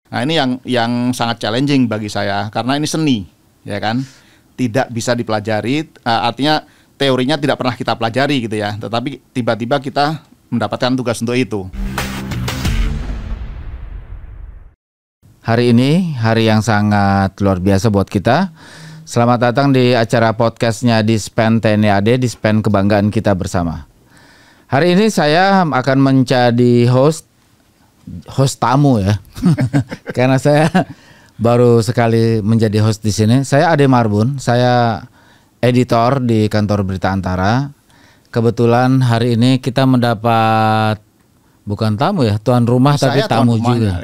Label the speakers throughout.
Speaker 1: Nah ini yang sangat challenging bagi saya karena ini seni, ya kan, tidak bisa dipelajari. Artinya teorinya tidak pernah kita pelajari gitu ya, tetapi tiba-tiba kita mendapatkan tugas untuk itu.
Speaker 2: Hari ini hari yang sangat luar biasa buat kita. Selamat datang di acara podcastnya Dispen TNI AD, Dispen Kebanggaan Kita Bersama. Hari ini saya akan menjadi host tamu ya, karena saya baru sekali menjadi host di sini. Saya Ade Marbun, saya editor di kantor Berita Antara. Kebetulan hari ini kita mendapat bukan tamu ya, tuan rumah tapi tamu juga.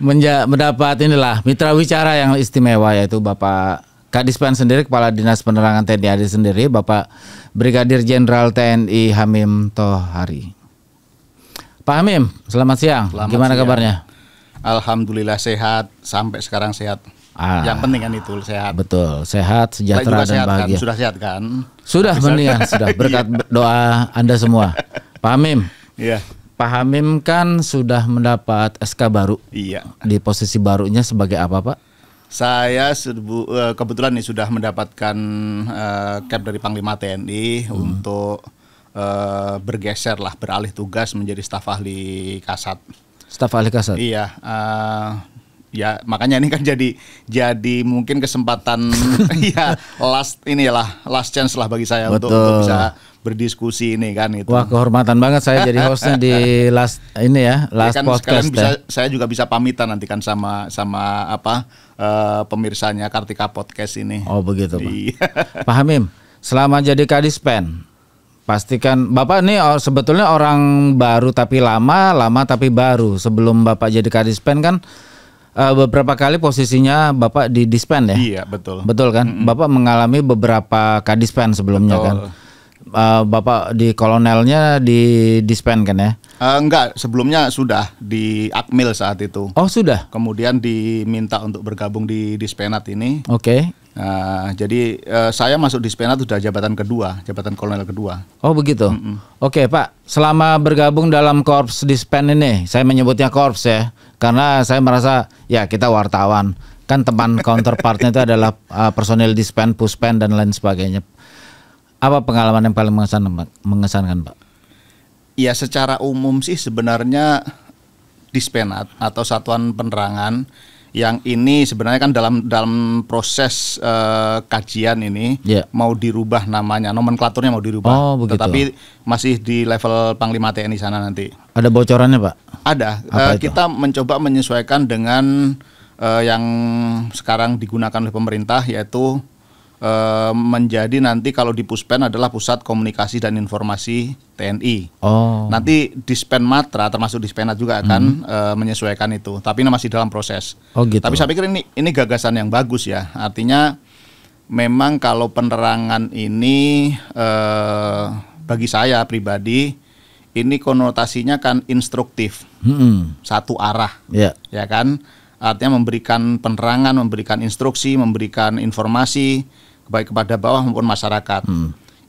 Speaker 2: Mendapat inilah mitra wicara yang istimewa, yaitu Bapak Kadispen sendiri, Kepala Dinas Penerangan TNI AD sendiri, Bapak Brigadir Jenderal TNI Hamim Tohari. Pak Hamim, selamat siang. Gimana kabarnya?
Speaker 1: Alhamdulillah sehat, sampai sekarang sehat. Yang penting kan itu sehat.
Speaker 2: Betul, sehat, sejahtera dan bahagia.
Speaker 1: Kan? Sudah sehat kan?
Speaker 2: Sudah mendingan, sudah berkat doa Anda semua. Pak Hamim.
Speaker 1: Iya.
Speaker 2: Pak Hamim kan sudah mendapat SK baru.
Speaker 1: Iya.
Speaker 2: Di posisi barunya sebagai apa, Pak?
Speaker 1: Saya kebetulan nih sudah mendapatkan cap dari Panglima TNI untuk bergeser lah, beralih tugas menjadi staf ahli Kasat. Staf ahli Kasat. Iya. Ya makanya ini kan jadi mungkin kesempatan ya last chance lah bagi saya untuk bisa berdiskusi ini kan itu.
Speaker 2: Wah, kehormatan banget saya jadi hostnya di last
Speaker 1: kan
Speaker 2: podcast.
Speaker 1: Saya juga bisa pamitan nanti kan sama pemirsanya Kartika Podcast ini.
Speaker 2: Oh begitu, Pak. Iya. Pak Hamim, selama jadi Kadispen, pastikan Bapak ini sebetulnya orang baru tapi lama tapi baru. Sebelum Bapak jadi Kadispen kan beberapa kali posisinya Bapak di Dispen ya?
Speaker 1: Iya, betul.
Speaker 2: Betul kan? Bapak mengalami beberapa Kadispen sebelumnya. Betul. Kan? Bapak di kolonelnya di Dispen kan ya?
Speaker 1: Enggak, sebelumnya sudah di Akmil saat itu.
Speaker 2: Oh sudah?
Speaker 1: Kemudian diminta untuk bergabung di Dispenat ini.
Speaker 2: Oke.
Speaker 1: Jadi saya masuk Dispenat sudah jabatan kolonel kedua.
Speaker 2: Oh begitu? Oke Pak, selama bergabung dalam Korps Dispen ini, saya menyebutnya Korps ya, karena saya merasa ya kita wartawan, kan teman counterpartnya itu adalah personil Dispen, Puspen dan lain sebagainya. Apa pengalaman yang paling mengesankan Pak?
Speaker 1: Ya secara umum sih sebenarnya Dispenat atau Satuan Penerangan yang ini sebenarnya kan dalam proses kajian ini mau dirubah namanya, nomenklaturnya mau dirubah.
Speaker 2: Oh, begitu.
Speaker 1: Tetapi masih di level Panglima TNI sana nanti.
Speaker 2: Ada bocorannya Pak?
Speaker 1: Ada. Kita mencoba menyesuaikan dengan yang sekarang digunakan oleh pemerintah, yaitu menjadi nanti kalau di Puspen adalah Pusat Komunikasi dan Informasi TNI. Oh. Nanti Dispen Matra termasuk Dispenat juga akan menyesuaikan itu, tapi ini masih dalam proses.
Speaker 2: Oh gitu.
Speaker 1: Tapi saya pikir ini gagasan yang bagus ya. Artinya memang kalau penerangan ini bagi saya pribadi ini konotasinya kan instruktif, satu arah, ya kan. Artinya memberikan penerangan, memberikan instruksi, memberikan informasi baik kepada bawah maupun masyarakat.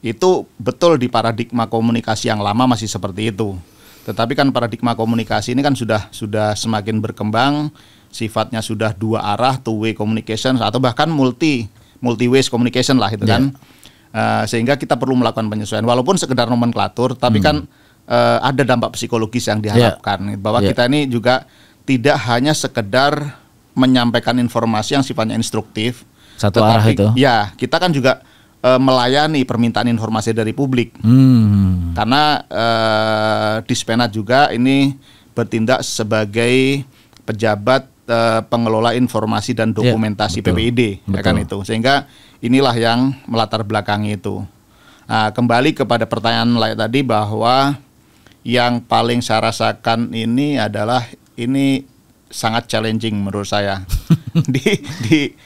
Speaker 1: Itu betul di paradigma komunikasi yang lama masih seperti itu. Tetapi kan paradigma komunikasi ini kan sudah semakin berkembang, sifatnya sudah dua arah, two way communication atau bahkan multi ways communication lah itu kan. Sehingga kita perlu melakukan penyesuaian walaupun sekedar nomenklatur, tapi kan ada dampak psikologis yang diharapkan bahwa kita ini juga tidak hanya sekedar menyampaikan informasi yang sifatnya instruktif,
Speaker 2: satu arah itu.
Speaker 1: Ya, kita kan juga melayani permintaan informasi dari publik. Karena Dispenat juga ini bertindak sebagai pejabat pengelola informasi dan dokumentasi PPID, ya kan itu. Sehingga inilah yang melatar belakangi itu. Nah, kembali kepada pertanyaan lain tadi bahwa yang paling saya rasakan ini adalah ini sangat challenging menurut saya.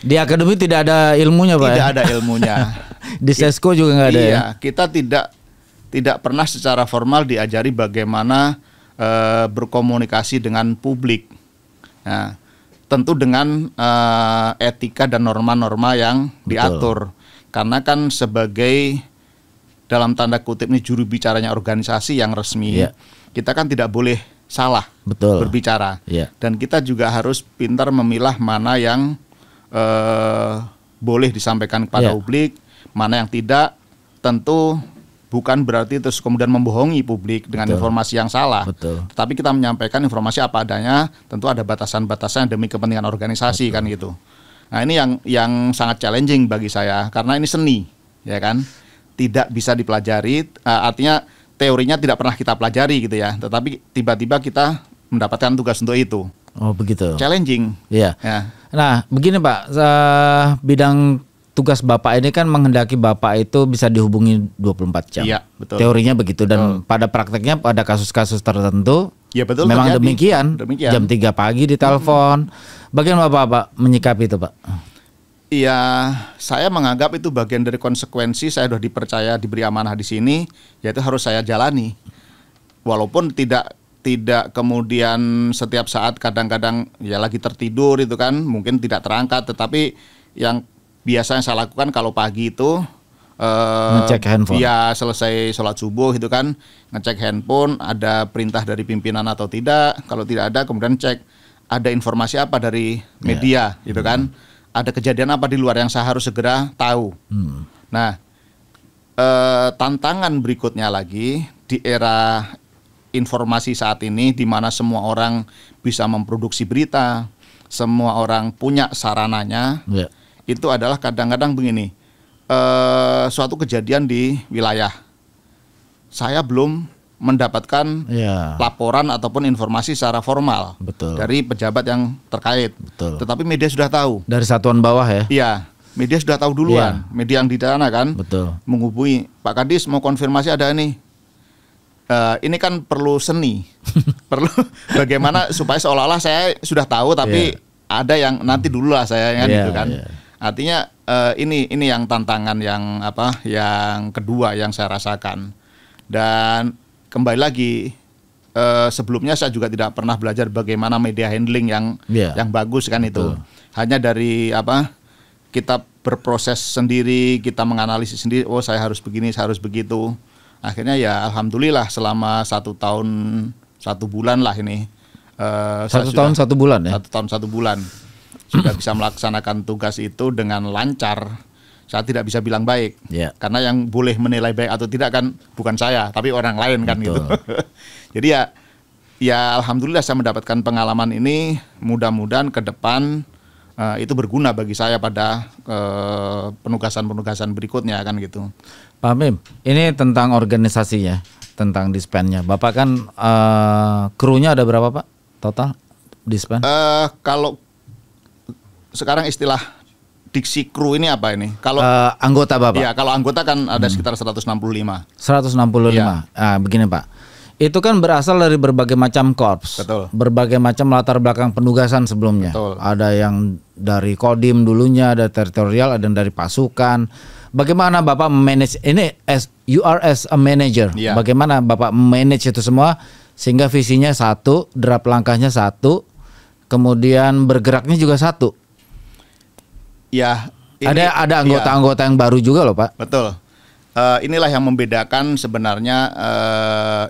Speaker 1: Di
Speaker 2: akademi tidak ada ilmunya Pak.
Speaker 1: Tidak ada ilmunya.
Speaker 2: Di Sesko juga nggak ada.
Speaker 1: Iya, kita tidak pernah secara formal diajari bagaimana berkomunikasi dengan publik. Nah, tentu dengan etika dan norma-norma yang diatur. Karena kan sebagai dalam tanda kutip ini juru bicaranya organisasi yang resmi, kita kan tidak boleh salah berbicara. Dan kita juga harus pintar memilah mana yang boleh disampaikan kepada publik, mana yang tidak. Tentu bukan berarti terus kemudian membohongi publik dengan informasi yang salah. Tetapi kita menyampaikan informasi apa adanya, tentu ada batasan-batasan demi kepentingan organisasi kan gitu. Nah ini yang sangat challenging bagi saya karena ini seni, ya kan, tidak bisa dipelajari. Artinya teorinya tidak pernah kita pelajari gitu ya, tetapi tiba-tiba kita mendapatkan tugas untuk itu.
Speaker 2: Oh begitu.
Speaker 1: Challenging.
Speaker 2: Iya. Ya. Nah begini Pak, bidang tugas Bapak ini kan menghendaki Bapak itu bisa dihubungi 24 jam.
Speaker 1: Iya, betul.
Speaker 2: Teorinya begitu dan pada prakteknya pada kasus-kasus tertentu
Speaker 1: ya, betul,
Speaker 2: memang demikian. Jam 3 pagi ditelepon. Bagaimana Bapak menyikapi itu, Pak?
Speaker 1: Iya, saya menganggap itu bagian dari konsekuensi saya sudah dipercaya, diberi amanah di sini, yaitu harus saya jalani. Walaupun tidak kemudian setiap saat, kadang-kadang ya lagi tertidur itu kan mungkin tidak terangkat, tetapi yang biasanya saya lakukan kalau pagi itu
Speaker 2: ngecek handphone.
Speaker 1: Ya selesai sholat subuh itu kan ngecek handphone, ada perintah dari pimpinan atau tidak. Kalau tidak ada, kemudian cek ada informasi apa dari media gitu kan. Ada kejadian apa di luar yang saya harus segera tahu. Nah, tantangan berikutnya lagi di era informasi saat ini di mana semua orang bisa memproduksi berita, semua orang punya sarananya. Itu adalah kadang-kadang begini, suatu kejadian di wilayah, saya belum mendapatkan laporan ataupun informasi secara formal dari pejabat yang terkait. Tetapi media sudah tahu.
Speaker 2: Dari satuan bawah ya?
Speaker 1: Iya, media sudah tahu duluan. Media yang di sana kan menghubungi, Pak Kadis mau konfirmasi ada ini. Ini kan perlu seni, perlu bagaimana supaya seolah-olah saya sudah tahu tapi ada yang nanti dulu lah saya kan gitu kan. Artinya ini yang tantangan yang kedua yang saya rasakan. Dan kembali lagi sebelumnya saya juga tidak pernah belajar bagaimana media handling yang bagus kan itu. Hanya dari kita berproses sendiri, kita menganalisis sendiri, oh saya harus begini, saya harus begitu. Akhirnya ya alhamdulillah selama 1 tahun 1 bulan lah ini.
Speaker 2: 1 tahun 1 bulan ya?
Speaker 1: 1 tahun 1 bulan. Sudah bisa melaksanakan tugas itu dengan lancar. Saya tidak bisa bilang baik, karena yang boleh menilai baik atau tidak kan bukan saya, tapi orang lain kan gitu. Jadi ya alhamdulillah saya mendapatkan pengalaman ini. Mudah-mudahan ke depan itu berguna bagi saya pada penugasan-penugasan berikutnya kan gitu.
Speaker 2: Pak Mim, ini tentang organisasinya, tentang dispennya. Bapak kan krunya ada berapa Pak total dispen?
Speaker 1: Kalau sekarang istilah diksi kru ini apa ini? Kalau
Speaker 2: anggota Bapak?
Speaker 1: Ya, kalau anggota kan ada sekitar 165.
Speaker 2: 165.
Speaker 1: Ya.
Speaker 2: Nah, begini Pak. Itu kan berasal dari berbagai macam korps.
Speaker 1: Betul.
Speaker 2: Berbagai macam latar belakang penugasan sebelumnya.
Speaker 1: Betul.
Speaker 2: Ada yang dari Kodim dulunya, ada teritorial, ada yang dari pasukan. Bagaimana Bapak manage ini you are as a manager?
Speaker 1: Ya.
Speaker 2: Bagaimana Bapak manage itu semua sehingga visinya satu, draft langkahnya satu, kemudian bergeraknya juga satu?
Speaker 1: Ya,
Speaker 2: ada anggota-anggota yang baru juga loh Pak.
Speaker 1: Betul. Inilah yang membedakan sebenarnya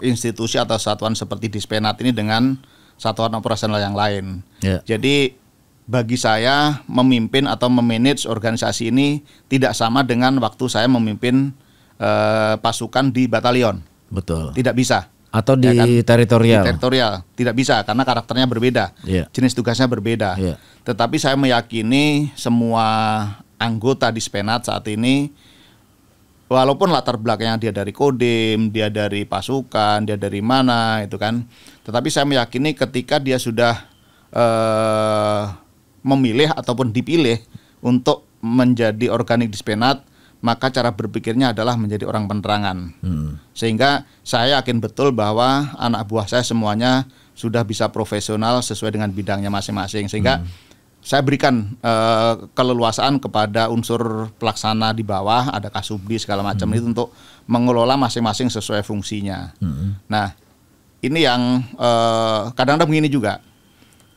Speaker 1: institusi atau satuan seperti Dispenat ini dengan satuan operasional yang lain. Jadi bagi saya memimpin atau memanage organisasi ini tidak sama dengan waktu saya memimpin pasukan di batalion.
Speaker 2: Betul.
Speaker 1: Tidak bisa.
Speaker 2: Atau di teritorial.
Speaker 1: Di teritorial tidak bisa karena karakternya berbeda, jenis tugasnya berbeda. Tetapi saya meyakini semua anggota Dispenat saat ini, walaupun latar belakangnya dia dari Kodim, dia dari pasukan, dia dari mana itu kan, tetapi saya meyakini ketika dia sudah memilih ataupun dipilih untuk menjadi organik Dispenat, maka cara berpikirnya adalah menjadi orang penerangan. Sehingga saya yakin betul bahwa anak buah saya semuanya sudah bisa profesional sesuai dengan bidangnya masing-masing. Sehingga saya berikan keleluasaan kepada unsur pelaksana di bawah, ada Kasubdi segala macam itu untuk mengelola masing-masing sesuai fungsinya. Nah, ini yang kadang-kadang begini juga.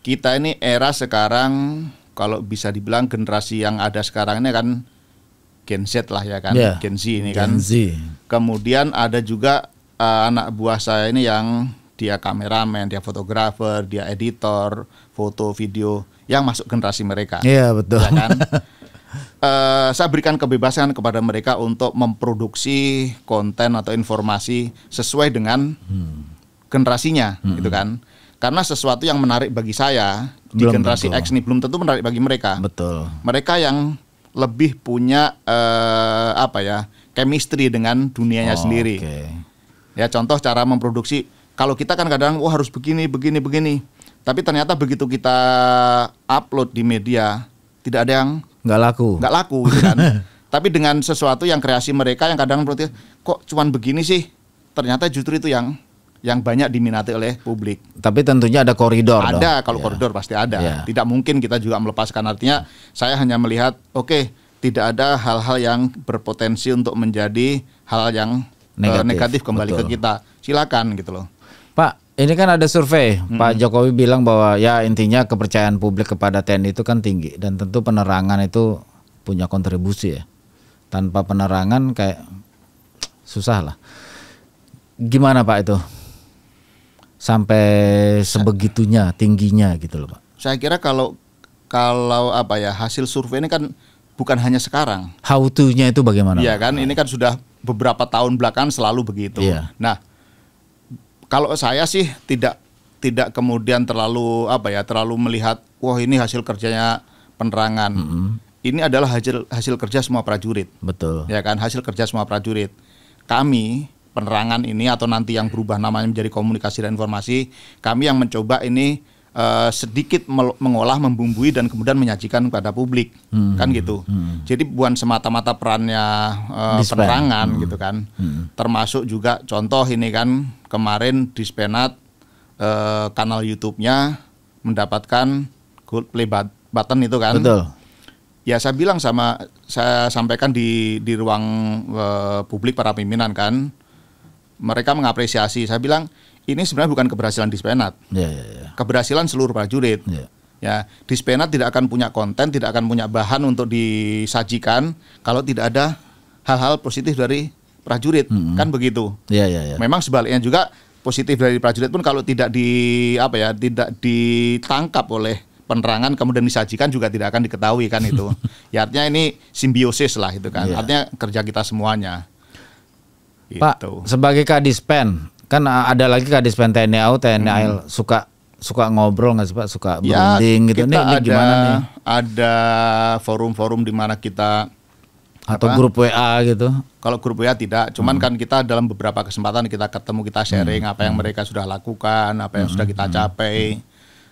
Speaker 1: Kita ini era sekarang, kalau bisa dibilang generasi yang ada sekarang ini kan Gen Z lah ya kan, Gen Z ini kan.
Speaker 2: Gen Z.
Speaker 1: Kemudian ada juga anak buah saya ini yang dia kameramen, dia fotografer, dia editor, foto, video yang masuk generasi mereka.
Speaker 2: Iya, betul.
Speaker 1: Ya kan? Saya berikan kebebasan kepada mereka untuk memproduksi konten atau informasi sesuai dengan generasinya, gitu kan. Karena sesuatu yang menarik bagi saya di
Speaker 2: Belum
Speaker 1: generasi
Speaker 2: tentu.
Speaker 1: X ini belum tentu menarik bagi mereka.
Speaker 2: Betul.
Speaker 1: Mereka yang lebih punya chemistry dengan dunianya sendiri.
Speaker 2: Oke.
Speaker 1: Ya, contoh cara memproduksi. Kalau kita kan kadang harus begini. Tapi ternyata begitu kita upload di media tidak ada yang
Speaker 2: Nggak laku
Speaker 1: gitu kan. Tapi dengan sesuatu yang kreasi mereka yang kadang berarti kok cuman begini sih. Ternyata justru itu yang banyak diminati oleh publik.
Speaker 2: Tapi tentunya ada koridor dong.
Speaker 1: Ada, kalau
Speaker 2: Ya.
Speaker 1: koridor pasti ada.
Speaker 2: Ya.
Speaker 1: Tidak mungkin kita juga melepaskan. Artinya saya hanya melihat tidak ada hal-hal yang berpotensi untuk menjadi hal yang negatif kembali
Speaker 2: betul.
Speaker 1: ke kita. Silakan gitu loh.
Speaker 2: Pak, ini kan ada survei. Pak Jokowi bilang bahwa ya intinya kepercayaan publik kepada TNI itu kan tinggi dan tentu penerangan itu punya kontribusi ya. Tanpa penerangan kayak susah lah. Gimana Pak itu? Sampai sebegitunya tingginya gitu loh Pak.
Speaker 1: Saya kira kalau hasil survei ini kan bukan hanya sekarang.
Speaker 2: How to-nya itu bagaimana?
Speaker 1: Iya
Speaker 2: Pak?
Speaker 1: kan, ini kan sudah beberapa tahun belakangan selalu begitu.
Speaker 2: Iya.
Speaker 1: Nah, kalau saya sih tidak kemudian terlalu melihat wah ini hasil kerjanya penerangan. Ini adalah hasil kerja semua prajurit.
Speaker 2: Betul.
Speaker 1: Ya kan, hasil kerja semua prajurit. Kami penerangan ini atau nanti yang berubah namanya menjadi komunikasi dan informasi, kami yang mencoba ini sedikit mengolah, membumbui dan kemudian menyajikan kepada publik, kan gitu. Jadi bukan semata-mata perannya penerangan gitu kan. Termasuk juga contoh ini kan kemarin Dispenat kanal YouTube-nya mendapatkan gold play button itu kan.
Speaker 2: Betul.
Speaker 1: Ya saya sampaikan di ruang publik para pimpinan kan, mereka mengapresiasi. Saya bilang ini sebenarnya bukan keberhasilan Dispenat, keberhasilan seluruh prajurit. Ya, Dispenat tidak akan punya konten, tidak akan punya bahan untuk disajikan kalau tidak ada hal-hal positif dari prajurit, kan begitu. Memang sebaliknya juga positif dari prajurit pun kalau tidak tidak ditangkap oleh penerangan kemudian disajikan juga tidak akan diketahui kan itu. Ya artinya ini simbiosis lah itu kan. Artinya kerja kita semuanya.
Speaker 2: Pak,
Speaker 1: Gitu.
Speaker 2: sebagai Kadispen, kan ada lagi Kadispen TNI AU, TNI AL suka ngobrol nggak sih Pak? Suka berunding gitu.
Speaker 1: Kita
Speaker 2: Ini gimana nih?
Speaker 1: Ada forum-forum di mana kita
Speaker 2: Atau grup WA gitu?
Speaker 1: Kalau grup WA tidak, cuman kan kita dalam beberapa kesempatan kita ketemu, kita sharing apa yang mereka sudah lakukan, apa yang sudah kita capai,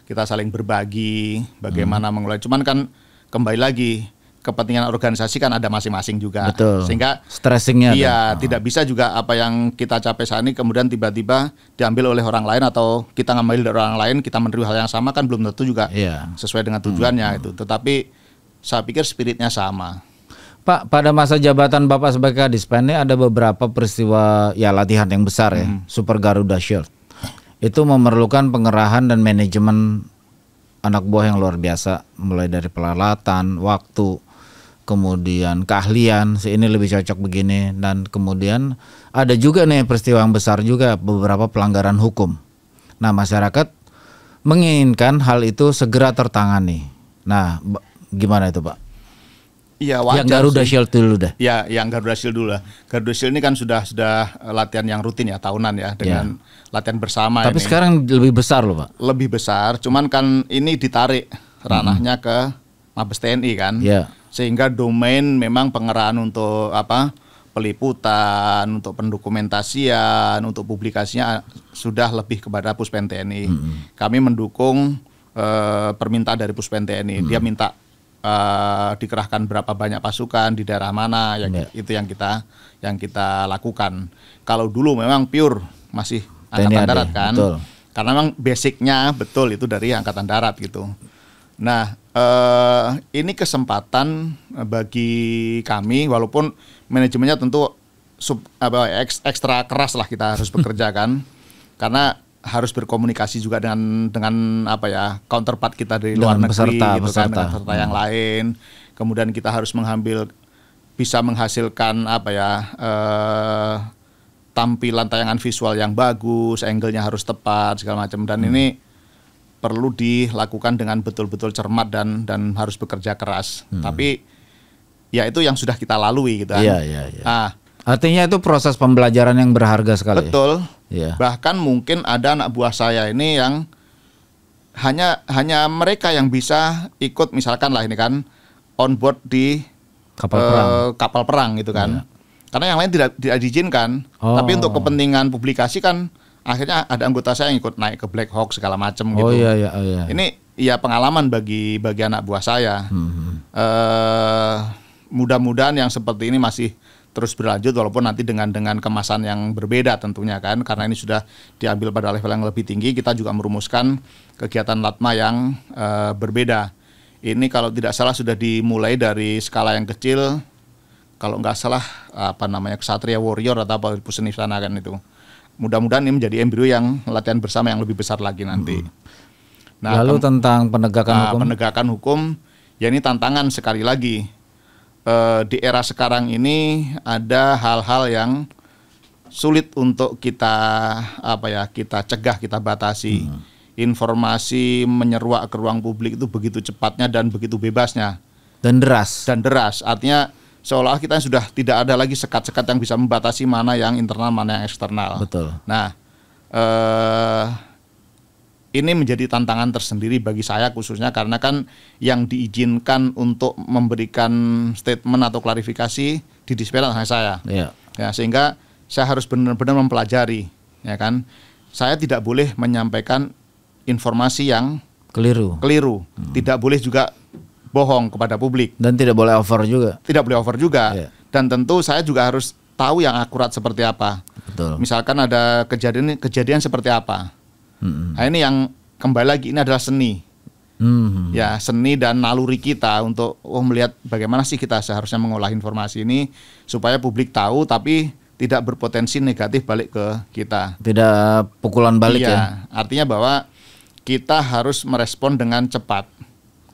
Speaker 1: kita saling berbagi, bagaimana mengelola. Cuman kan kembali lagi kepentingan organisasi kan ada masing-masing juga.
Speaker 2: Betul.
Speaker 1: Sehingga
Speaker 2: stressingnya
Speaker 1: tidak bisa juga apa yang kita capai saat ini kemudian tiba-tiba diambil oleh orang lain atau kita ngambil dari orang lain, kita menerima hal yang sama kan belum tentu juga sesuai dengan tujuannya itu. Tetapi saya pikir spiritnya sama.
Speaker 2: Pak, pada masa jabatan Bapak sebagai Kadispen ini ada beberapa peristiwa ya latihan yang besar ya, Super Garuda Shield. Itu memerlukan pengerahan dan manajemen anak buah yang luar biasa, mulai dari peralatan, waktu, kemudian keahlian, ini lebih cocok begini, dan kemudian ada juga nih peristiwa yang besar juga, beberapa pelanggaran hukum. Nah, masyarakat menginginkan hal itu segera tertangani. Nah, gimana itu Pak?
Speaker 1: Iya, wajar.
Speaker 2: Yang Garuda Shield dulu dah.
Speaker 1: Ya, yang Garuda Shield dulu lah. Garuda Shield ini kan sudah latihan yang rutin ya, tahunan ya, dengan latihan bersama.
Speaker 2: Tapi
Speaker 1: ini
Speaker 2: sekarang lebih besar loh Pak.
Speaker 1: lebih besar, cuman kan ini ditarik ranahnya ke Mabes TNI kan. Sehingga domain memang pengerahan untuk peliputan, untuk pendokumentasian, untuk publikasinya sudah lebih kepada Puspen TNI. Kami mendukung permintaan dari Puspen TNI. Dia minta dikerahkan berapa banyak pasukan di daerah mana, itu yang kita lakukan. Kalau dulu memang pure masih Angkatan Darat kan.
Speaker 2: Betul.
Speaker 1: Karena memang basicnya betul itu dari Angkatan Darat gitu. Nah, ini kesempatan bagi kami, walaupun manajemennya tentu ekstra keras lah kita harus bekerja kan, karena harus berkomunikasi juga dengan counterpart kita dari luar negeri, gitu kan, dengan peserta yang lain. Kemudian kita harus bisa menghasilkan tampilan tayangan visual yang bagus, angle-nya harus tepat segala macam, dan ini perlu dilakukan dengan betul-betul cermat dan harus bekerja keras. Tapi ya itu yang sudah kita lalui gitu kan.
Speaker 2: Iya. Artinya itu proses pembelajaran yang berharga sekali.
Speaker 1: Betul.
Speaker 2: Iya.
Speaker 1: Bahkan mungkin ada anak buah saya ini yang hanya mereka yang bisa ikut, misalkan lah ini kan on board di kapal perang gitu kan. Karena yang lain tidak diizinkan. Tapi untuk kepentingan publikasi kan akhirnya ada anggota saya yang ikut naik ke Black Hawk segala macam gitu.
Speaker 2: Iya.
Speaker 1: Ini ya pengalaman bagi anak buah saya. Mudah-mudahan yang seperti ini masih terus berlanjut, walaupun nanti dengan kemasan yang berbeda tentunya kan, karena ini sudah diambil pada level yang lebih tinggi. Kita juga merumuskan kegiatan LATMA yang berbeda. Ini kalau tidak salah sudah dimulai dari skala yang kecil, kalau nggak salah Ksatria Warrior atau apa Puseni sana kan itu. Mudah-mudahan ini menjadi embrio yang latihan bersama yang lebih besar lagi nanti. Nah,
Speaker 2: lalu tentang penegakan hukum?
Speaker 1: Penegakan hukum, ya ini tantangan sekali lagi. Di era sekarang ini ada hal-hal yang sulit untuk kita cegah, kita batasi. Informasi menyeruak ke ruang publik itu begitu cepatnya dan begitu bebasnya.
Speaker 2: Dan deras.
Speaker 1: Artinya seolah kita sudah tidak ada lagi sekat-sekat yang bisa membatasi mana yang internal, mana yang eksternal.
Speaker 2: Betul.
Speaker 1: Nah, ini menjadi tantangan tersendiri bagi saya khususnya karena kan yang diizinkan untuk memberikan statement atau klarifikasi di Dispen hanya saya.
Speaker 2: Iya.
Speaker 1: Ya, sehingga saya harus benar-benar mempelajari, ya kan. Saya tidak boleh menyampaikan informasi yang keliru. Tidak boleh juga bohong kepada publik.
Speaker 2: Dan tidak boleh over juga.
Speaker 1: Iya. Dan tentu saya juga harus tahu yang akurat seperti apa.
Speaker 2: Betul.
Speaker 1: Misalkan ada kejadian seperti apa. Nah, ini yang kembali lagi ini adalah seni. Ya, seni dan naluri kita untuk melihat bagaimana sih kita seharusnya mengolah informasi ini supaya publik tahu tapi tidak berpotensi negatif balik ke kita.
Speaker 2: Tidak pukulan balik ya.
Speaker 1: Artinya bahwa kita harus merespon dengan cepat.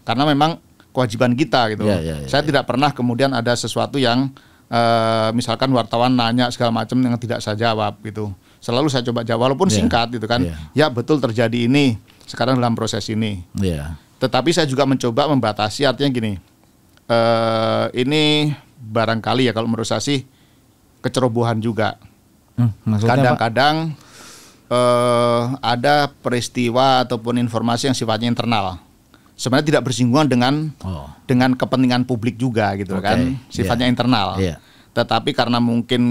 Speaker 1: Karena memang kewajiban kita gitu. Saya tidak pernah kemudian ada sesuatu yang misalkan wartawan nanya segala macam yang tidak saya jawab gitu. Selalu saya coba jawab walaupun singkat gitu kan. Ya betul terjadi ini sekarang dalam proses ini. Tetapi saya juga mencoba membatasi, artinya gini. Ini barangkali ya kalau menurut saya sih kecerobohan juga. Kadang-kadang ada peristiwa ataupun informasi yang sifatnya internal. Sebenarnya tidak bersinggungan dengan kepentingan publik juga gitu kan, sifatnya internal. Tetapi karena mungkin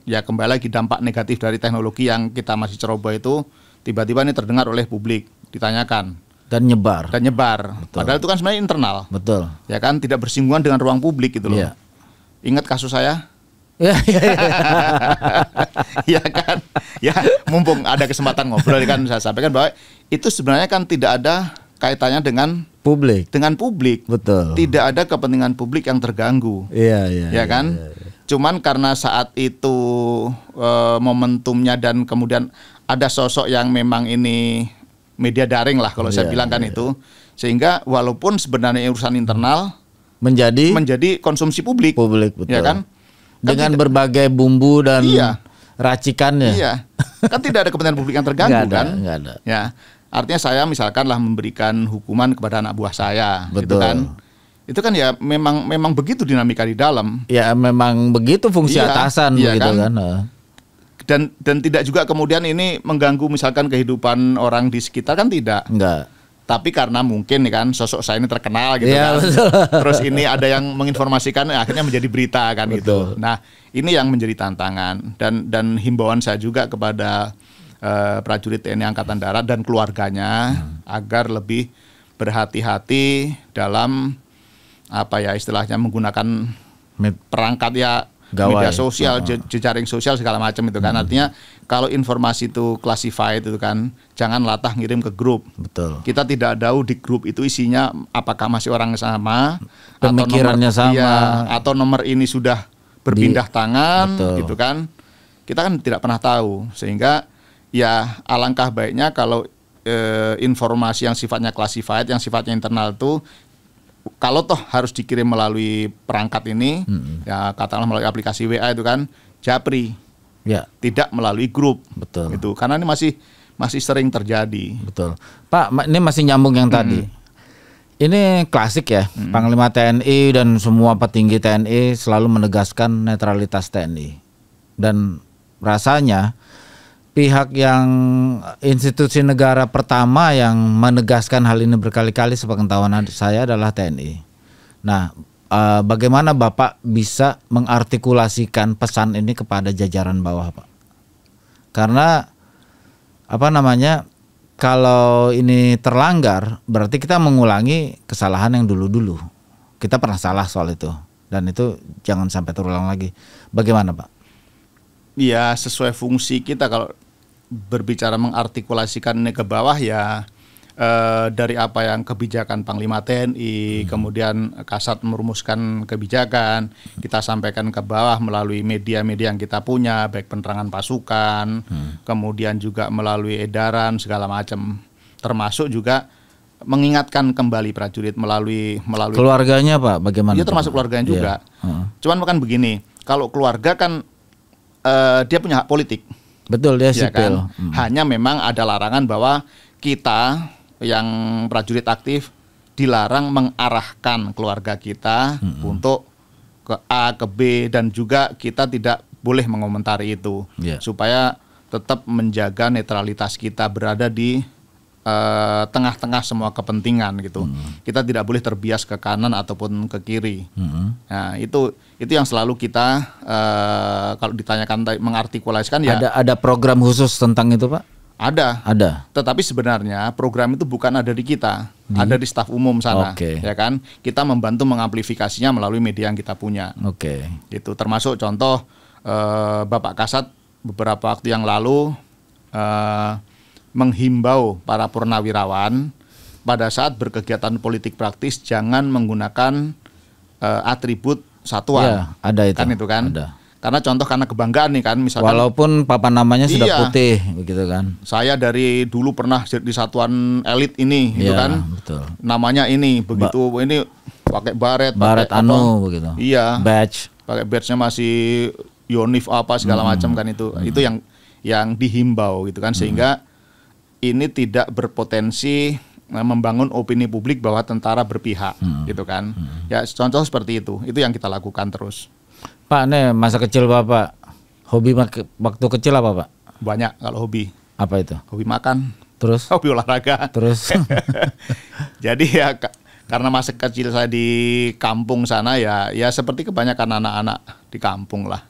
Speaker 1: ya kembali lagi dampak negatif dari teknologi yang kita masih ceroboh itu, tiba-tiba ini terdengar oleh publik, ditanyakan
Speaker 2: dan nyebar.
Speaker 1: Betul. Padahal itu kan sebenarnya internal.
Speaker 2: Betul.
Speaker 1: Ya kan, tidak bersinggungan dengan ruang publik gitu loh. Ingat kasus saya? Ya kan, ya mumpung ada kesempatan ngobrol kan saya sampaikan bahwa itu sebenarnya kan tidak ada kaitannya dengan publik.
Speaker 2: Betul.
Speaker 1: Tidak ada kepentingan publik yang terganggu. Ya kan. Cuman karena saat itu momentumnya dan kemudian ada sosok yang memang ini media daring lah kalau saya bilang kan itu, sehingga walaupun sebenarnya urusan internal menjadi konsumsi publik.
Speaker 2: Betul.
Speaker 1: Ya kan.
Speaker 2: Dengan berbagai bumbu dan racikannya.
Speaker 1: Kan tidak ada kepentingan publik yang terganggu.
Speaker 2: Nggak ada.
Speaker 1: Ya, artinya saya misalkan lah memberikan hukuman kepada anak buah saya. Betul. Itu kan ya memang begitu dinamika di dalam.
Speaker 2: Ya memang begitu fungsi atasan begitu kan.
Speaker 1: Dan tidak juga kemudian ini mengganggu misalkan kehidupan orang di sekitar kan tidak.
Speaker 2: Enggak.
Speaker 1: Tapi karena mungkin nih kan sosok saya ini terkenal gitu kan.
Speaker 2: Betul.
Speaker 1: Terus ini ada yang menginformasikan akhirnya menjadi berita kan.
Speaker 2: Betul.
Speaker 1: Gitu. Nah, ini yang menjadi tantangan dan himbauan saya juga kepada prajurit TNI Angkatan Darat dan keluarganya agar lebih berhati-hati dalam istilahnya menggunakan perangkat media sosial, jejaring sosial segala macam itu kan. Artinya kalau informasi itu classified itu kan, jangan latah ngirim ke grup.
Speaker 2: Betul.
Speaker 1: Kita tidak tahu di grup itu isinya apakah masih orang sama,
Speaker 2: pemikirannya sama,
Speaker 1: atau nomor ini sudah berpindah tangan, gitu kan. Kita kan tidak pernah tahu, sehingga ya alangkah baiknya kalau informasi yang sifatnya classified, yang sifatnya internal itu kalau toh harus dikirim melalui perangkat ini, ya katakanlah melalui aplikasi WA itu kan, japri. tidak melalui grup.
Speaker 2: Betul.
Speaker 1: Itu karena ini masih sering terjadi.
Speaker 2: Betul. Pak, ini masih nyambung yang tadi. Ini klasik ya, Panglima TNI dan semua petinggi TNI selalu menegaskan netralitas TNI. Dan rasanya pihak yang institusi negara pertama yang menegaskan hal ini berkali-kali sepengetahuan saya adalah TNI. Nah, bagaimana Bapak bisa mengartikulasikan pesan ini kepada jajaran bawah, Pak? Karena kalau ini terlanggar, berarti kita mengulangi kesalahan yang dulu-dulu. Kita pernah salah soal itu, dan itu jangan sampai terulang lagi. Bagaimana, Pak?
Speaker 1: Ya, sesuai fungsi kita kalau berbicara mengartikulasikan ini ke bawah ya, dari apa yang kebijakan Panglima TNI, kemudian Kasat merumuskan kebijakan, kita sampaikan ke bawah melalui media-media yang kita punya, baik penerangan pasukan, kemudian juga melalui edaran segala macam, termasuk juga mengingatkan kembali prajurit melalui
Speaker 2: keluarganya, Pak, bagaimana?
Speaker 1: Dia termasuk keluarganya juga. Cuman bukan begini, kalau keluarga kan dia punya hak politik.
Speaker 2: Betul, dia
Speaker 1: ya
Speaker 2: sipil.
Speaker 1: Kan? Hanya memang ada larangan bahwa kita yang prajurit aktif dilarang mengarahkan keluarga kita untuk ke A, ke B, dan juga kita tidak boleh mengomentari itu supaya tetap menjaga netralitas kita berada di tengah-tengah semua kepentingan gitu. Kita tidak boleh terbias ke kanan ataupun ke kiri. Nah, itu yang selalu kita kalau ditanyakan mengartikulasikan ya.
Speaker 2: Ada program khusus tentang itu, Pak?
Speaker 1: Ada. Tetapi sebenarnya program itu bukan ada di kita, ada di staf umum sana, ya kan? Kita membantu mengamplifikasinya melalui media yang kita punya. Itu termasuk contoh Bapak Kasat beberapa waktu yang lalu menghimbau para purnawirawan pada saat berkegiatan politik praktis jangan menggunakan atribut satuan.
Speaker 2: Ada itu.
Speaker 1: Kan itu kan?
Speaker 2: Ada.
Speaker 1: Karena contoh karena kebanggaan nih kan, misalkan
Speaker 2: walaupun papan namanya sudah putih begitu kan.
Speaker 1: Saya dari dulu pernah di satuan elit ini gitu kan.
Speaker 2: Betul.
Speaker 1: Namanya ini begitu ini pakai baret
Speaker 2: begitu.
Speaker 1: Iya.
Speaker 2: Badge.
Speaker 1: Pakai badge-nya masih Yonif apa segala macam kan itu. Itu yang dihimbau gitu kan, sehingga ini tidak berpotensi membangun opini publik bahwa tentara berpihak gitu kan. Ya contoh seperti itu yang kita lakukan terus.
Speaker 2: Pak, nih masa kecil Bapak, hobi waktu kecil apa, Pak?
Speaker 1: Banyak kalau hobi.
Speaker 2: Apa itu?
Speaker 1: Hobi makan.
Speaker 2: Terus?
Speaker 1: Hobi olahraga.
Speaker 2: Terus?
Speaker 1: Jadi ya karena masa kecil saya di kampung sana ya seperti kebanyakan anak-anak di kampung lah.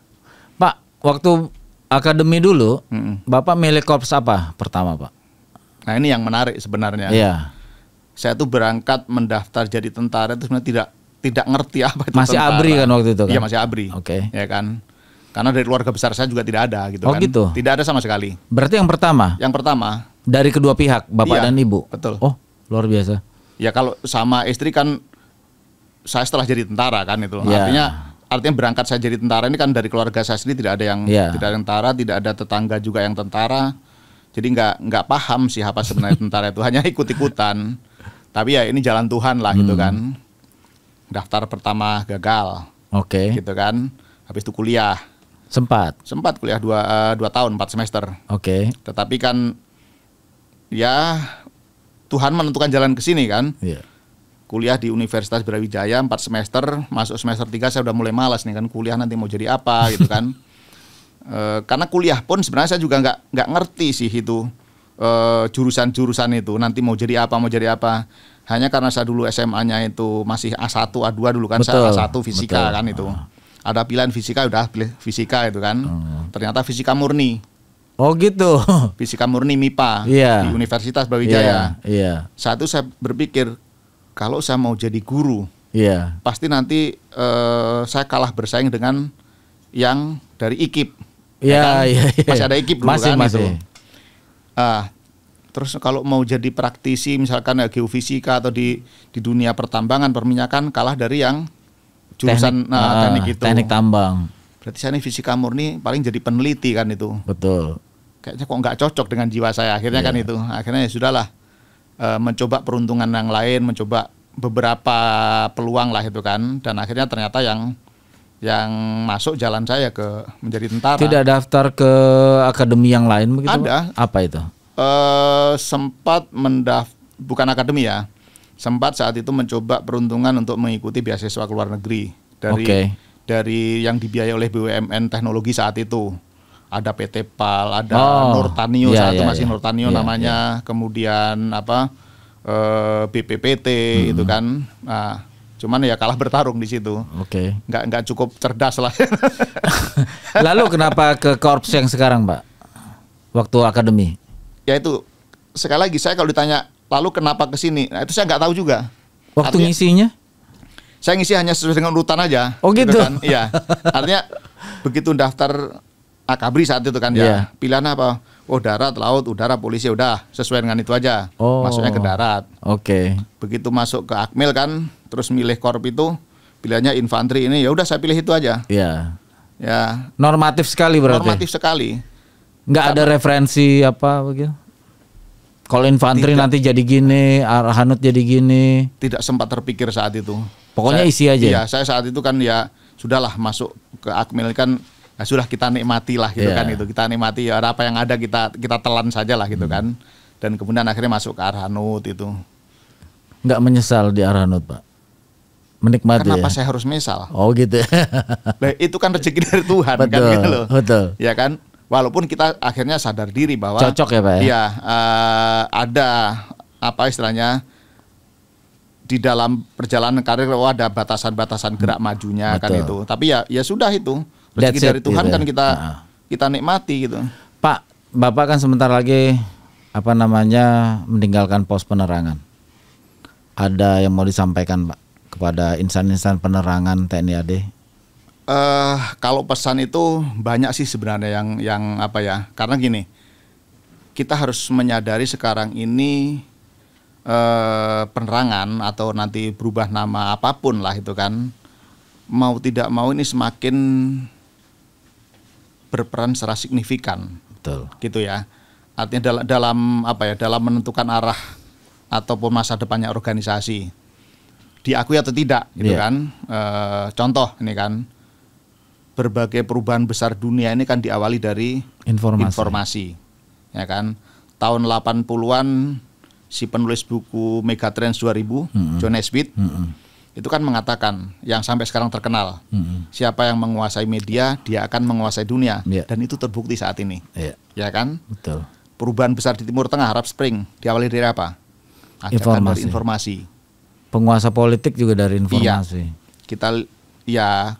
Speaker 2: Pak, waktu akademi dulu, Bapak milih korps apa pertama, Pak?
Speaker 1: Nah, ini yang menarik sebenarnya.
Speaker 2: Iya.
Speaker 1: Saya tuh berangkat mendaftar jadi tentara itu sebenarnya tidak ngerti apa itu
Speaker 2: masih
Speaker 1: tentara.
Speaker 2: ABRI kan waktu itu kan?
Speaker 1: Iya, masih ABRI. Ya kan. Karena dari keluarga besar saya juga tidak ada gitu kan.
Speaker 2: Gitu.
Speaker 1: Tidak ada sama sekali.
Speaker 2: Berarti yang pertama?
Speaker 1: Yang pertama.
Speaker 2: Dari kedua pihak, Bapak dan Ibu?
Speaker 1: Betul.
Speaker 2: Oh, luar biasa.
Speaker 1: Ya kalau sama istri kan saya setelah jadi tentara kan itu. Artinya berangkat saya jadi tentara ini kan dari keluarga saya sendiri tidak ada yang tentara, tidak ada tetangga juga yang tentara. Jadi nggak paham sih apa sebenarnya tentara itu, hanya ikut-ikutan. Tapi ya ini jalan Tuhan lah gitu kan. Daftar pertama gagal, gitu kan. Habis itu kuliah. Sempat kuliah 2 tahun 4 semester. Tetapi kan ya Tuhan menentukan jalan ke sini kan. Kuliah di Universitas Brawijaya 4 semester, masuk semester 3 saya udah mulai malas nih kan, kuliah nanti mau jadi apa gitu kan. Karena kuliah pun sebenarnya saya juga nggak ngerti sih itu jurusan-jurusan itu nanti mau jadi apa. Hanya karena saya dulu SMA-nya itu masih A1, A2 dulu kan. Saya A1 fisika kan itu. Ada pilihan fisika, udah pilih fisika itu kan. Ternyata fisika murni.
Speaker 2: Oh gitu.
Speaker 1: Fisika murni MIPA di Universitas Brawijaya. Saat itu saya berpikir kalau saya mau jadi guru, pasti nanti saya kalah bersaing dengan yang dari IKIP. Masih ada IKIP dulu kan itu. Terus kalau mau jadi praktisi misalkan geofisika atau di dunia pertambangan perminyakan kalah dari yang jurusan teknik itu.
Speaker 2: Teknik tambang.
Speaker 1: Berarti saya ini fisika murni paling jadi peneliti kan itu.
Speaker 2: Betul.
Speaker 1: Kayaknya kok nggak cocok dengan jiwa saya akhirnya kan itu. Akhirnya ya sudahlah, mencoba peruntungan yang lain, mencoba beberapa peluang lah itu kan. Dan akhirnya ternyata yang yang masuk jalan saya ke menjadi tentara.
Speaker 2: Tidak daftar ke akademi yang lain begitu?
Speaker 1: Ada.
Speaker 2: Apa itu?
Speaker 1: Sempat bukan akademi ya. Sempat saat itu mencoba peruntungan untuk mengikuti beasiswa ke luar negeri dari yang dibiayai oleh BUMN teknologi saat itu. Ada PT PAL, ada Nurtanio saat itu masih Nurtanio namanya. Kemudian BPPT itu kan. Nah, cuman ya kalah bertarung di situ. Nggak cukup cerdas lah.
Speaker 2: Lalu kenapa ke korps yang sekarang, Pak? Waktu akademi?
Speaker 1: Ya itu sekali lagi saya kalau ditanya lalu kenapa ke sini, nah itu saya nggak tahu juga.
Speaker 2: Waktu ngisinya?
Speaker 1: Saya ngisi hanya sesuai dengan urutan aja.
Speaker 2: Oh gitu
Speaker 1: kan? Iya. Artinya begitu daftar Akabri saat itu kan ya pilihan apa? Oh darat, laut, udara, polisi, udah sesuai dengan itu aja. Masuknya ke darat. Begitu masuk ke Akmil kan, terus milih korp itu pilihannya infanteri ini, ya udah saya pilih itu aja.
Speaker 2: Iya.
Speaker 1: Ya.
Speaker 2: Normatif sekali berarti.
Speaker 1: Normatif sekali.
Speaker 2: Nggak ada referensi apa begitu? Kalau infanteri nanti jadi gini, Arhanut jadi gini.
Speaker 1: Tidak sempat terpikir saat itu.
Speaker 2: Pokoknya isi aja.
Speaker 1: Iya, saya saat itu kan ya sudahlah masuk ke Akmil kan, ya sudah kita nikmati lah gitu kan itu. Kita nikmati ya apa yang ada kita telan saja lah gitu kan. Dan kemudian akhirnya masuk ke Arhanut itu.
Speaker 2: Nggak menyesal di Arhanut, Pak? Menikmati.
Speaker 1: Kenapa saya harus menyesal?
Speaker 2: Oh gitu.
Speaker 1: Nah, itu kan rezeki dari Tuhan kan gitu loh.
Speaker 2: Betul.
Speaker 1: Ya kan? Walaupun kita akhirnya sadar diri bahwa
Speaker 2: cocok ya Pak ya?
Speaker 1: Iya, ada apa istilahnya di dalam perjalanan karir ada batasan-batasan gerak majunya kan itu. Tapi ya sudah itu rezeki dari Tuhan gitu kan kita nikmati gitu.
Speaker 2: Pak, Bapak kan sebentar lagi meninggalkan pos penerangan. Ada yang mau disampaikan Pak kepada insan-insan penerangan TNI AD?
Speaker 1: Kalau pesan itu banyak sih sebenarnya yang karena gini, kita harus menyadari sekarang ini penerangan atau nanti berubah nama apapun lah itu kan, mau tidak mau ini semakin berperan secara signifikan.
Speaker 2: Betul.
Speaker 1: Gitu ya. Artinya dalam menentukan arah ataupun masa depannya organisasi, diakui atau tidak gitu kan. Contoh ini kan, berbagai perubahan besar dunia ini kan diawali dari informasi. Ya kan. Tahun 80-an si penulis buku Megatrends 2000, John Naisbitt, itu kan mengatakan yang sampai sekarang terkenal, siapa yang menguasai media, dia akan menguasai dunia. Dan itu terbukti saat ini. Ya kan?
Speaker 2: Betul.
Speaker 1: Perubahan besar di Timur Tengah, Arab Spring, diawali dari apa? Dari informasi.
Speaker 2: Penguasa politik juga dari informasi.
Speaker 1: Kita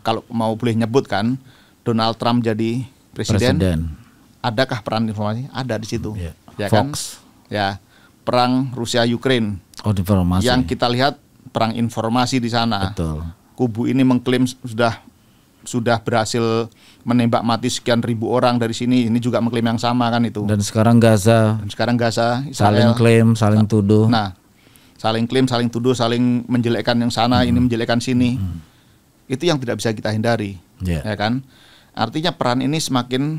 Speaker 1: kalau mau boleh nyebut kan, Donald Trump jadi presiden. Adakah peran informasi? Ada di situ. Ya kan?
Speaker 2: Fox.
Speaker 1: Ya, perang Rusia Ukraine.
Speaker 2: Informasi.
Speaker 1: Yang kita lihat perang informasi di sana.
Speaker 2: Betul.
Speaker 1: Kubu ini mengklaim sudah berhasil menembak mati sekian ribu orang dari sini. Ini juga mengklaim yang sama kan itu.
Speaker 2: Dan sekarang Gaza.
Speaker 1: Israel.
Speaker 2: Saling klaim, saling tuduh.
Speaker 1: Nah, saling klaim, saling tuduh, saling menjelekkan yang sana, ini menjelekkan sini. Itu yang tidak bisa kita hindari, ya kan? Artinya peran ini semakin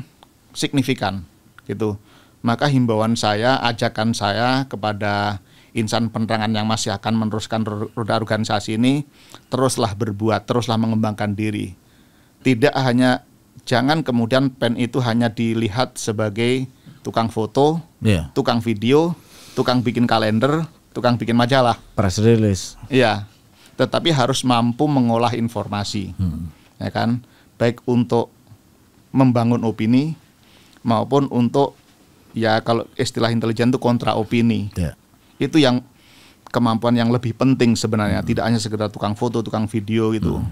Speaker 1: signifikan, gitu. Maka himbauan saya, ajakan saya kepada insan penerangan yang masih akan meneruskan roda organisasi ini, teruslah berbuat, teruslah mengembangkan diri. Tidak hanya, jangan kemudian PEN itu hanya dilihat sebagai tukang foto, tukang video, tukang bikin kalender, tukang bikin majalah,
Speaker 2: press release.
Speaker 1: Iya. Tetapi harus mampu mengolah informasi, ya kan, baik untuk membangun opini maupun untuk kalau istilah intelijen itu kontra opini. Itu yang kemampuan yang lebih penting sebenarnya, tidak hanya sekedar tukang foto, tukang video gitu.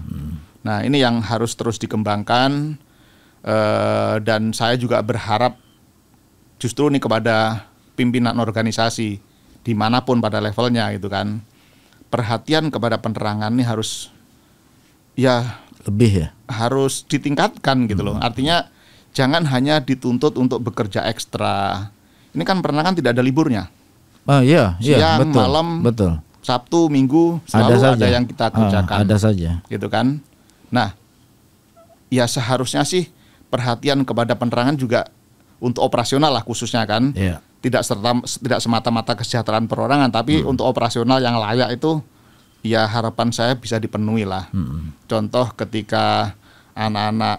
Speaker 1: Nah ini yang harus terus dikembangkan, dan saya juga berharap justru nih kepada pimpinan organisasi dimanapun pada levelnya gitu kan. Perhatian kepada penerangan ini harus
Speaker 2: lebih
Speaker 1: harus ditingkatkan gitu loh. Artinya jangan hanya dituntut untuk bekerja ekstra. Ini kan penerangan tidak ada liburnya. Siang,
Speaker 2: betul,
Speaker 1: malam,
Speaker 2: betul.
Speaker 1: Sabtu, Minggu selalu ada yang kita kerjakan.
Speaker 2: Ada saja.
Speaker 1: Gitu kan. Nah, ya seharusnya sih perhatian kepada penerangan juga untuk operasional lah khususnya kan. Tidak semata-mata kesejahteraan perorangan, tapi untuk operasional yang layak itu ya harapan saya bisa dipenuhi lah. Contoh ketika anak-anak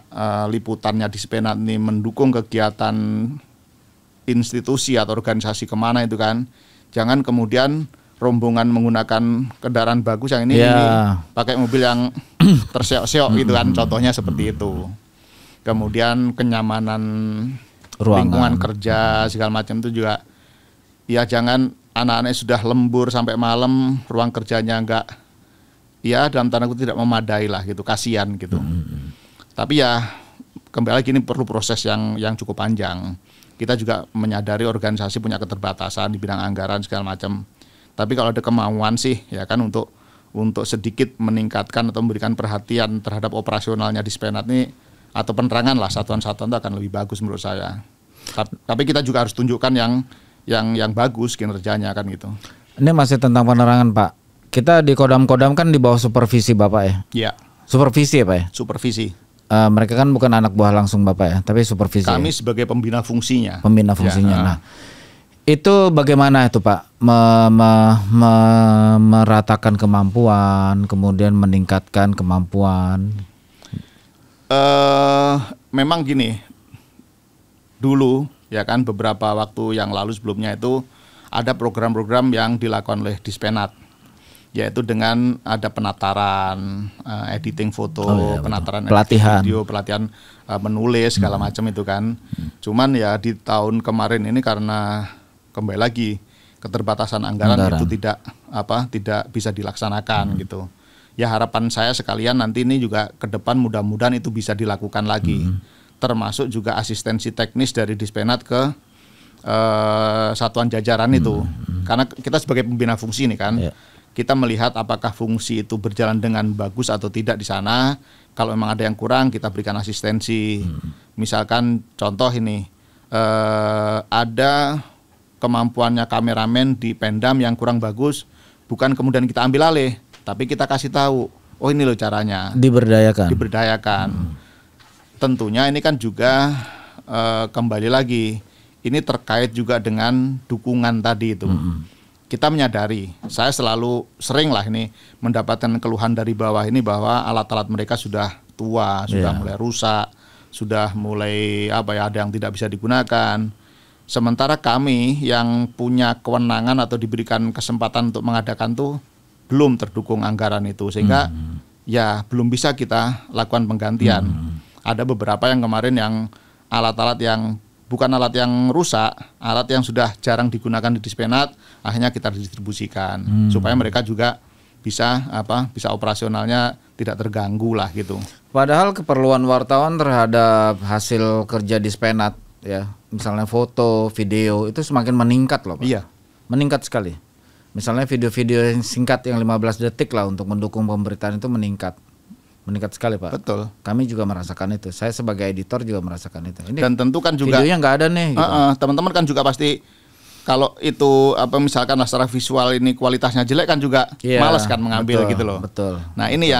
Speaker 1: liputannya di Dispenat ini mendukung kegiatan institusi atau organisasi kemana itu kan, jangan kemudian rombongan menggunakan kendaraan bagus yang ini pakai mobil yang terseok-seok gitu kan, contohnya seperti itu. Kemudian kenyamanan lingkungan kerja segala macam itu juga, ya jangan anak-anak sudah lembur sampai malam, ruang kerjanya enggak, ya dalam tanda kutip tidak memadai lah gitu, kasihan gitu. Tapi ya kembali lagi ini perlu proses yang cukup panjang. Kita juga menyadari organisasi punya keterbatasan di bidang anggaran segala macam. Tapi kalau ada kemauan sih ya kan untuk sedikit meningkatkan atau memberikan perhatian terhadap operasionalnya Dispenat ini atau penerangan lah satuan-satuan itu akan lebih bagus menurut saya. Tapi kita juga harus tunjukkan yang bagus kinerjanya kan gitu.
Speaker 2: Ini masih tentang penerangan Pak. Kita di Kodam-Kodam kan di bawah supervisi Bapak ya? Iya. Supervisi ya Pak ya?
Speaker 1: Supervisi.
Speaker 2: Mereka kan bukan anak buah langsung Bapak ya, tapi supervisi.
Speaker 1: Kami sebagai pembina fungsinya.
Speaker 2: Pembina fungsinya. Nah, itu bagaimana itu Pak? Meratakan kemampuan, kemudian meningkatkan kemampuan.
Speaker 1: Memang gini, dulu ya kan beberapa waktu yang lalu sebelumnya itu ada program-program yang dilakukan oleh Dispenat, yaitu dengan ada penataran, editing foto, penataran
Speaker 2: pelatihan
Speaker 1: video, pelatihan menulis segala macam itu kan. Cuman ya di tahun kemarin ini karena kembali lagi keterbatasan anggaran itu tidak bisa dilaksanakan gitu. Ya harapan saya sekalian nanti ini juga ke depan mudah-mudahan itu bisa dilakukan lagi. Termasuk juga asistensi teknis dari Dispenat ke satuan jajaran itu. Karena kita sebagai pembina fungsi ini kan, kita melihat apakah fungsi itu berjalan dengan bagus atau tidak di sana. Kalau memang ada yang kurang, kita berikan asistensi. Misalkan contoh ini, ada kemampuannya kameramen di Pendam yang kurang bagus, bukan kemudian kita ambil alih, tapi kita kasih tahu, oh ini loh caranya. Diberdayakan. Tentunya ini kan juga kembali lagi, ini terkait juga dengan dukungan tadi itu. Kita menyadari, saya sering lah ini mendapatkan keluhan dari bawah ini bahwa alat-alat mereka sudah tua, sudah mulai rusak, sudah mulai ada yang tidak bisa digunakan. Sementara kami yang punya kewenangan atau diberikan kesempatan untuk mengadakan tuh belum terdukung anggaran itu, sehingga ya belum bisa kita lakukan penggantian. Ada beberapa yang kemarin yang alat-alat yang bukan alat yang rusak, alat yang sudah jarang digunakan di Dispenat, akhirnya kita distribusikan supaya mereka juga bisa operasionalnya tidak terganggu lah gitu.
Speaker 2: Padahal keperluan wartawan terhadap hasil kerja Dispenat ya, misalnya foto, video itu semakin meningkat loh Pak.
Speaker 1: Iya.
Speaker 2: Meningkat sekali. Misalnya video-video yang singkat yang 15 detik lah untuk mendukung pemberitaan itu meningkat. Meningkat sekali Pak.
Speaker 1: Betul.
Speaker 2: Kami juga merasakan itu. Saya sebagai editor juga merasakan itu. Ini
Speaker 1: dan tentu kan juga
Speaker 2: videonya nggak ada nih. Gitu.
Speaker 1: Teman-teman kan juga pasti kalau itu misalkan secara visual ini kualitasnya jelek kan juga malas kan mengambil gitu loh.
Speaker 2: Betul.
Speaker 1: Nah ini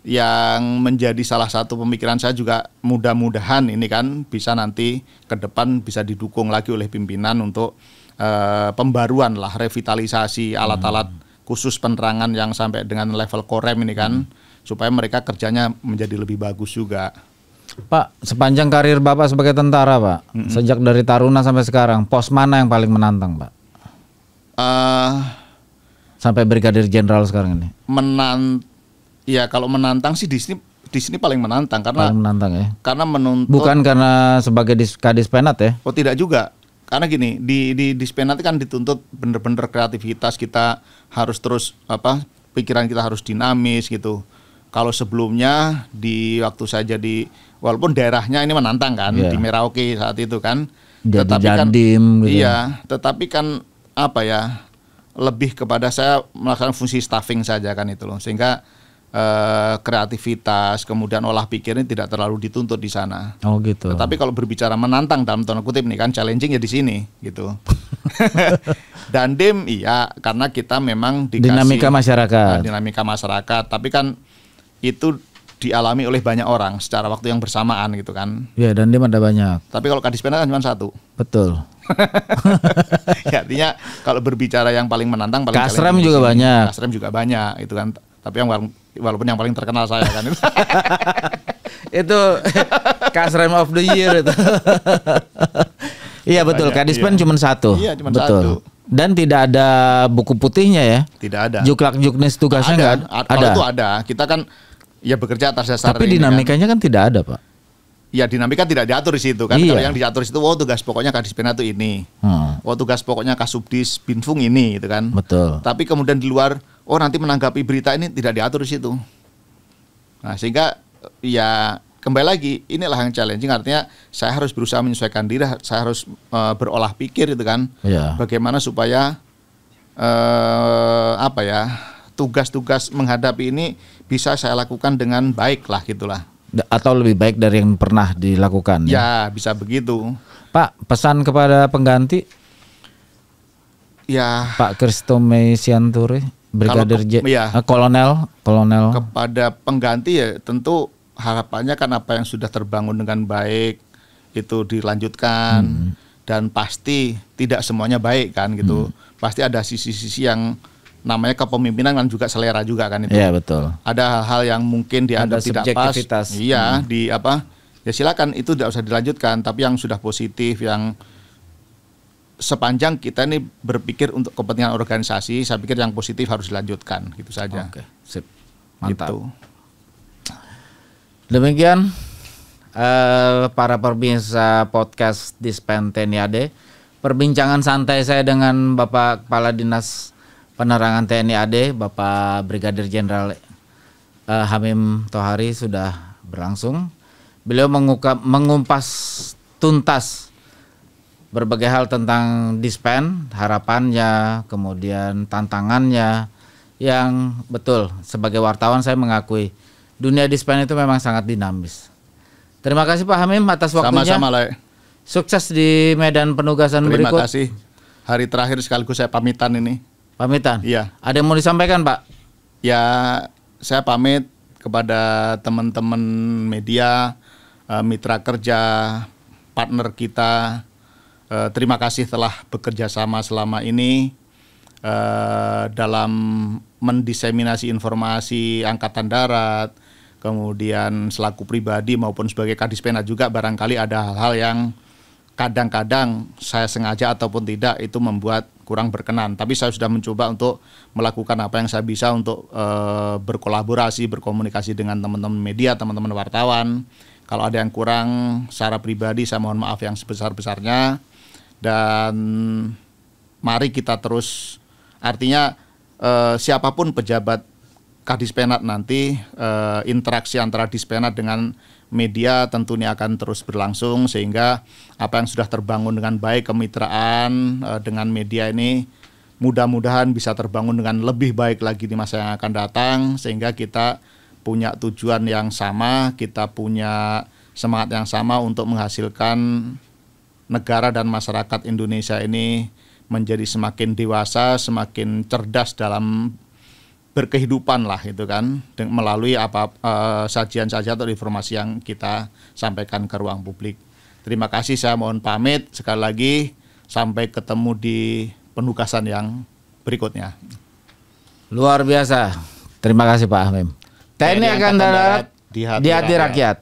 Speaker 1: yang menjadi salah satu pemikiran saya juga, mudah-mudahan ini kan bisa nanti ke depan bisa didukung lagi oleh pimpinan untuk pembaruan lah, revitalisasi alat-alat khusus penerangan yang sampai dengan level korem ini kan, supaya mereka kerjanya menjadi lebih bagus juga.
Speaker 2: Pak, sepanjang karir Bapak sebagai tentara Pak, sejak dari Taruna sampai sekarang, pos mana yang paling menantang Pak? Sampai Brigadir Jenderal sekarang ini.
Speaker 1: Ya kalau menantang sih di sini paling menantang karena
Speaker 2: paling menantang ya.
Speaker 1: Karena menuntut.
Speaker 2: Bukan karena sebagai Kadispenat ya?
Speaker 1: Oh tidak juga. Karena gini, di Dispenat kan dituntut bener-bener kreativitas, kita harus terus pikiran kita harus dinamis gitu. Kalau sebelumnya di waktu saya jadi, walaupun daerahnya ini menantang kan, di Merauke saat itu kan, tetapi kan gitu. Iya, tetapi kan lebih kepada saya melakukan fungsi staffing saja kan itu loh, sehingga kreativitas kemudian olah pikir ini tidak terlalu dituntut di sana.
Speaker 2: Oh gitu.
Speaker 1: Tetapi kalau berbicara menantang dalam tanda kutip nih kan, challenging ya di sini gitu. Dandim karena kita memang dikasih dinamika masyarakat, tapi kan itu dialami oleh banyak orang secara waktu yang bersamaan gitu kan.
Speaker 2: Iya, Dandim ada banyak.
Speaker 1: Tapi kalau Kadispenat kan cuma satu.
Speaker 2: Betul.
Speaker 1: Ya, artinya kalau berbicara yang paling menantang, paling
Speaker 2: Kasrem juga banyak.
Speaker 1: Kasrem juga banyak itu kan. Tapi walaupun yang paling terkenal saya kan.
Speaker 2: Itu Kasrem of the Year itu. Iya betul, Kadispen cuma satu.
Speaker 1: Iya, cuma
Speaker 2: betul.
Speaker 1: satu.
Speaker 2: Dan tidak ada buku putihnya ya?
Speaker 1: Tidak ada.
Speaker 2: Juklak juknis tugasnya nggak ada?
Speaker 1: Kalau itu ada. Kita kan ya bekerja atas dasar.
Speaker 2: Tapi dinamikanya kan tidak ada, Pak.
Speaker 1: Ya dinamika tidak diatur di situ kan.
Speaker 2: Iya.
Speaker 1: Kalau yang diatur di situ, tugas pokoknya Kadispenat itu ini. Tugas pokoknya Kasubdis Binfung ini, gitu kan.
Speaker 2: Betul.
Speaker 1: Tapi kemudian di luar, nanti menanggapi berita ini tidak diatur di situ. Nah sehingga ya kembali lagi, inilah yang challenging. Artinya saya harus berusaha menyesuaikan diri, saya harus berolah pikir, gitu kan.
Speaker 2: Iya.
Speaker 1: Bagaimana supaya tugas-tugas menghadapi ini bisa saya lakukan dengan baik lah, gitulah.
Speaker 2: Atau lebih baik dari yang pernah dilakukan.
Speaker 1: Ya, bisa begitu.
Speaker 2: Pak, pesan kepada pengganti?
Speaker 1: Ya.
Speaker 2: Pak Kristome Sianturi, Brigadir Kolonel.
Speaker 1: Kepada pengganti ya tentu harapannya kan apa yang sudah terbangun dengan baik itu dilanjutkan. Dan pasti tidak semuanya baik kan gitu. Pasti ada sisi-sisi yang namanya kepemimpinan kan juga selera juga kan itu.
Speaker 2: Iya betul.
Speaker 1: Ada hal-hal yang mungkin dianggap tidak pas. Iya, ya silakan itu tidak usah dilanjutkan, tapi yang sudah positif, yang sepanjang kita ini berpikir untuk kepentingan organisasi, saya pikir yang positif harus dilanjutkan, gitu saja.
Speaker 2: Oke, sip. Mantap.
Speaker 1: Gitu.
Speaker 2: Demikian para pemirsa podcast Dispen TNI AD, perbincangan santai saya dengan Bapak Kepala Dinas Penerangan TNI AD, Bapak Brigadir Jenderal Hamim Tohari sudah berlangsung. Beliau mengumpas tuntas berbagai hal tentang Dispen, harapannya, kemudian tantangannya, yang betul sebagai wartawan saya mengakui dunia Dispen itu memang sangat dinamis. Terima kasih Pak Hamim atas waktunya.
Speaker 1: Sama-sama, Le.
Speaker 2: Sukses di medan penugasan berikut.
Speaker 1: Terima kasih. Hari terakhir sekaligus saya pamitan ini.
Speaker 2: Pamitan?
Speaker 1: Iya.
Speaker 2: Ada yang mau disampaikan Pak?
Speaker 1: Ya, saya pamit kepada teman-teman media, mitra kerja, partner kita. Terima kasih telah bekerja sama selama ini dalam mendiseminasi informasi Angkatan Darat, kemudian selaku pribadi maupun sebagai Kadispenat juga barangkali ada hal-hal yang kadang-kadang saya sengaja ataupun tidak itu membuat kurang berkenan. Tapi saya sudah mencoba untuk melakukan apa yang saya bisa untuk berkolaborasi, berkomunikasi dengan teman-teman media, teman-teman wartawan. Kalau ada yang kurang secara pribadi saya mohon maaf yang sebesar-besarnya. Dan mari kita terus, artinya siapapun pejabat Kadispenat nanti, interaksi antara Dispenat dengan media tentunya akan terus berlangsung, sehingga apa yang sudah terbangun dengan baik kemitraan dengan media ini mudah-mudahan bisa terbangun dengan lebih baik lagi di masa yang akan datang, sehingga kita punya tujuan yang sama, kita punya semangat yang sama untuk menghasilkan negara dan masyarakat Indonesia ini menjadi semakin dewasa, semakin cerdas dalam berkehidupan lah itu kan, melalui sajian-sajian atau informasi yang kita sampaikan ke ruang publik. Terima kasih, saya mohon pamit sekali lagi, sampai ketemu di penugasan yang berikutnya.
Speaker 2: Luar biasa. Terima kasih Pak Hamim. TNI Angkatan Darat di hati rakyat.